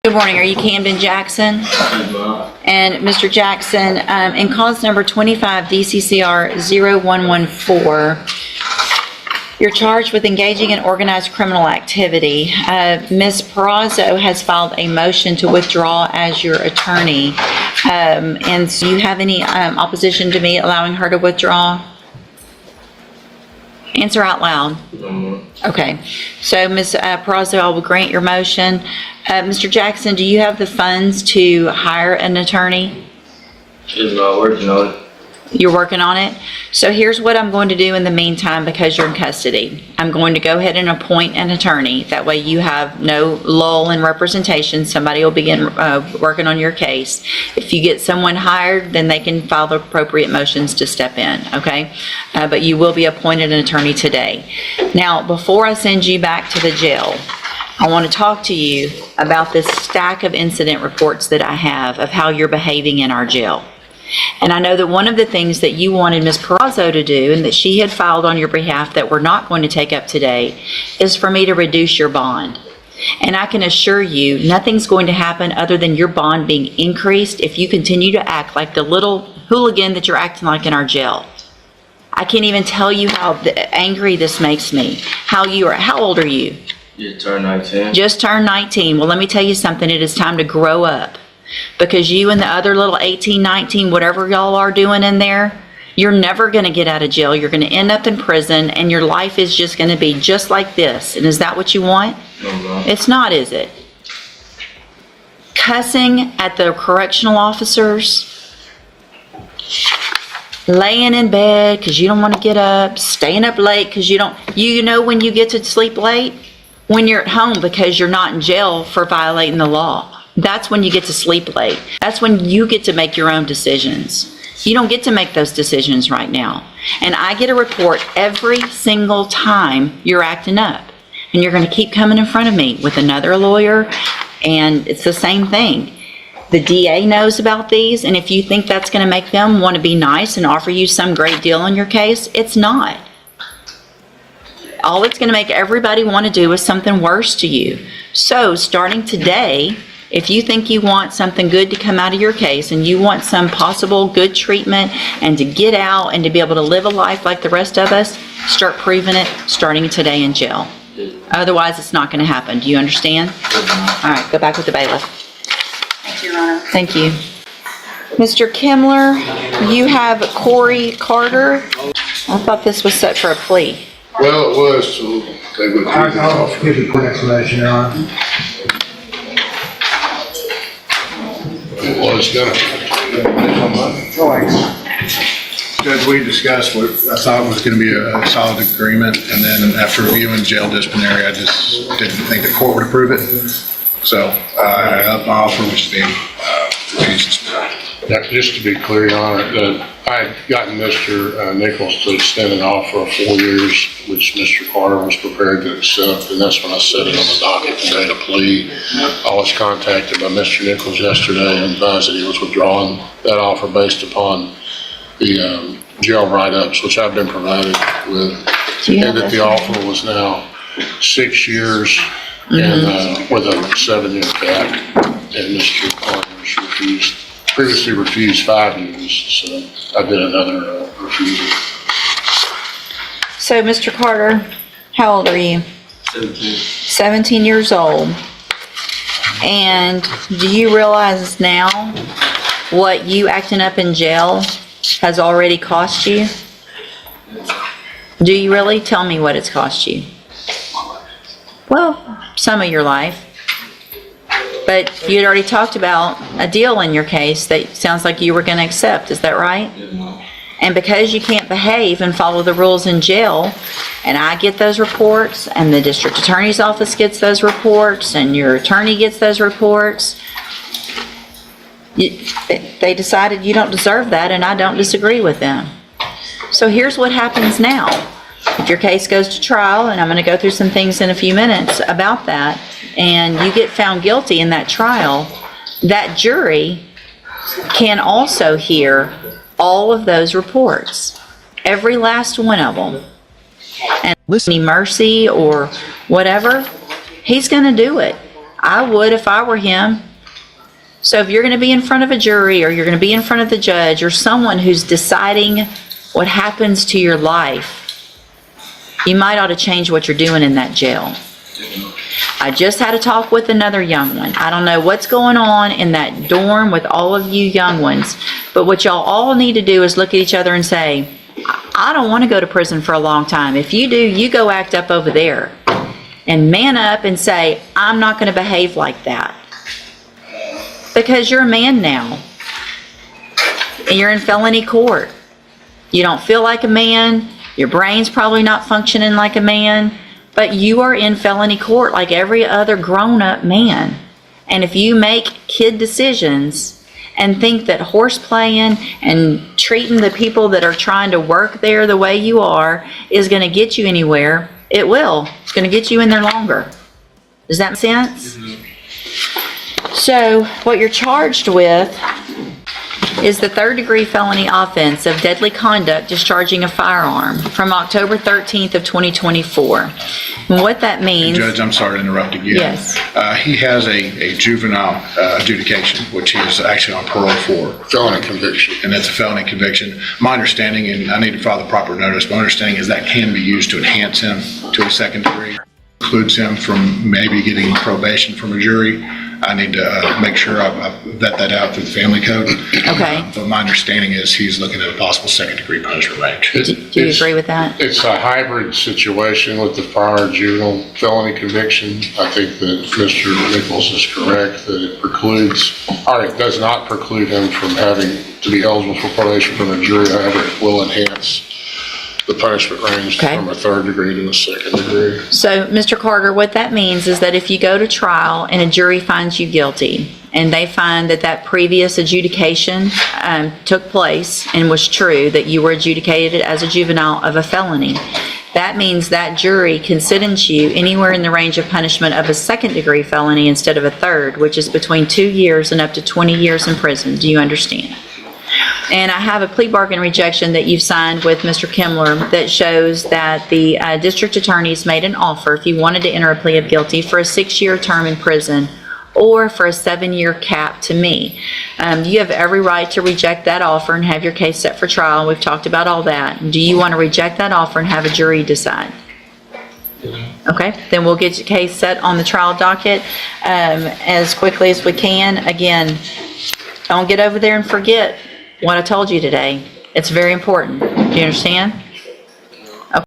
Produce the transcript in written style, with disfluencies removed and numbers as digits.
Good morning. Are you Camden Jackson? And Mr. Jackson, in cause number 25 DCCR 0114, you're charged with engaging in organized criminal activity. Ms. Perazo has filed a motion to withdraw as your attorney. And so you have any opposition to me allowing her to withdraw? Answer out loud. Okay. So, Ms. Perazo, I will grant your motion. Mr. Jackson, do you have the funds to hire an attorney? She's not working on it. You're working on it? So here's what I'm going to do in the meantime because you're in custody. I'm going to go ahead and appoint an attorney. That way you have no lull in representation. Somebody will begin working on your case. If you get someone hired, then they can file the appropriate motions to step in, okay? But you will be appointed an attorney today. Now, before I send you back to the jail, I want to talk to you about this stack of incident reports that I have of how you're behaving in our jail. And I know that one of the things that you wanted Ms. Perazo to do and that she had filed on your behalf that we're not going to take up today is for me to reduce your bond. And I can assure you nothing's going to happen other than your bond being increased if you continue to act like the little hooligan that you're acting like in our jail. I can't even tell you how angry this makes me. How old are you? You turned 19. Just turned 19. Well, let me tell you something. It is time to grow up. Because you and the other little 18, 19, whatever y'all are doing in there, you're never going to get out of jail. You're going to end up in prison, and your life is just going to be just like this. And is that what you want? No. It's not, is it? Cussing at the correctional officers, laying in bed because you don't want to get up, staying up late because you know when you get to sleep late? When you're at home because you're not in jail for violating the law. That's when you get to sleep late. That's when you get to make your own decisions. You don't get to make those decisions right now. And I get a report every single time you're acting up. And you're going to keep coming in front of me with another lawyer, and it's the same thing. The DA knows about these, and if you think that's going to make them want to be nice and offer you some great deal on your case, it's not. All it's going to make everybody want to do is something worse to you. So starting today, if you think you want something good to come out of your case and you want some possible good treatment and to get out and to be able to live a life like the rest of us, start proving it starting today in jail. Otherwise, it's not going to happen. Do you understand? All right, go back with the bailiff. Thank you, Your Honor. Thank you. Mr. Kimler, you have Corey Carter. I thought this was set for a plea. Well, it was, so they would. I'll give you a quick explanation, Your Honor. It was gonna. Judge, we discussed what I thought was going to be a solid agreement, and then after reviewing jail disciplinary, I just didn't think the court would approve it. So my offer was being refused. Now, just to be clear, Your Honor, I had gotten Mr. Nichols to extend an offer of 4 years, which Mr. Carter was prepared to accept, and that's when I set it on the docket today to plea. I was contacted by Mr. Nichols yesterday and advised that he was withdrawing that offer based upon the jail write-ups, which I've been provided with, and that the offer was now 6 years and with a 7-year cap, and Mr. Carter previously refused 5 years, so I did another refusal. So, Mr. Carter, how old are you? 17. 17 years old. And do you realize now what you acting up in jail has already cost you? Do you really? Tell me what it's cost you. Well, some of your life. But you had already talked about a deal in your case that sounds like you were going to accept. Is that right? And because you can't behave and follow the rules in jail, and I get those reports, and the district attorney's office gets those reports, and your attorney gets those reports, they decided you don't deserve that, and I don't disagree with them. So here's what happens now. If your case goes to trial, and I'm going to go through some things in a few minutes about that, and you get found guilty in that trial, that jury can also hear all of those reports, every last one of them. And any mercy or whatever, he's going to do it. I would if I were him. So if you're going to be in front of a jury, or you're going to be in front of the judge, or someone who's deciding what happens to your life, you might ought to change what you're doing in that jail. I just had a talk with another young one. I don't know what's going on in that dorm with all of you young ones, but what y'all all need to do is look at each other and say, I don't want to go to prison for a long time. If you do, you go act up over there. And man up and say, I'm not going to behave like that. Because you're a man now. And you're in felony court. You don't feel like a man. Your brain's probably not functioning like a man. But you are in felony court like every other grown-up man. And if you make kid decisions and think that horseplaying and treating the people that are trying to work there the way you are is going to get you anywhere, it will. It's going to get you in there longer. Does that make sense? So what you're charged with is the third-degree felony offense of deadly conduct discharging a firearm from October 13th of 2024. And what that means... Judge, I'm sorry to interrupt again. Yes. He has a juvenile adjudication, which he is actually on parole for. Felony conviction. And it's a felony conviction. My understanding, and I need to file the proper notice, my understanding is that can be used to enhance him to a second degree. Includes him from maybe getting probation from a jury. I need to make sure I vet that out through the family code. Okay. But my understanding is he's looking at a possible second-degree punishment range. Do you agree with that? It's a hybrid situation with the prior juvenile felony conviction. I think that Mr. Nichols is correct that it precludes, or it does not preclude him from having to be eligible for probation from a jury. However, it will enhance the punishment range Okay. from a third degree to a second degree. So, Mr. Carter, what that means is that if you go to trial and a jury finds you guilty, and they find that that previous adjudication took place and was true, that you were adjudicated as a juvenile of a felony, that means that jury can sentence you anywhere in the range of punishment of a second-degree felony instead of a third, which is between 2 years and up to 20 years in prison. Do you understand? And I have a plea bargain rejection that you've signed with Mr. Kimler that shows that the district attorney's made an offer, if you wanted to enter a plea of guilty, for a 6-year term in prison or for a 7-year cap to me. You have every right to reject that offer and have your case set for trial. We've talked about all that. Do you want to reject that offer and have a jury decide? Okay, then we'll get your case set on the trial docket as quickly as we can. Again, don't get over there and forget what I told you today. It's very important. Do you understand?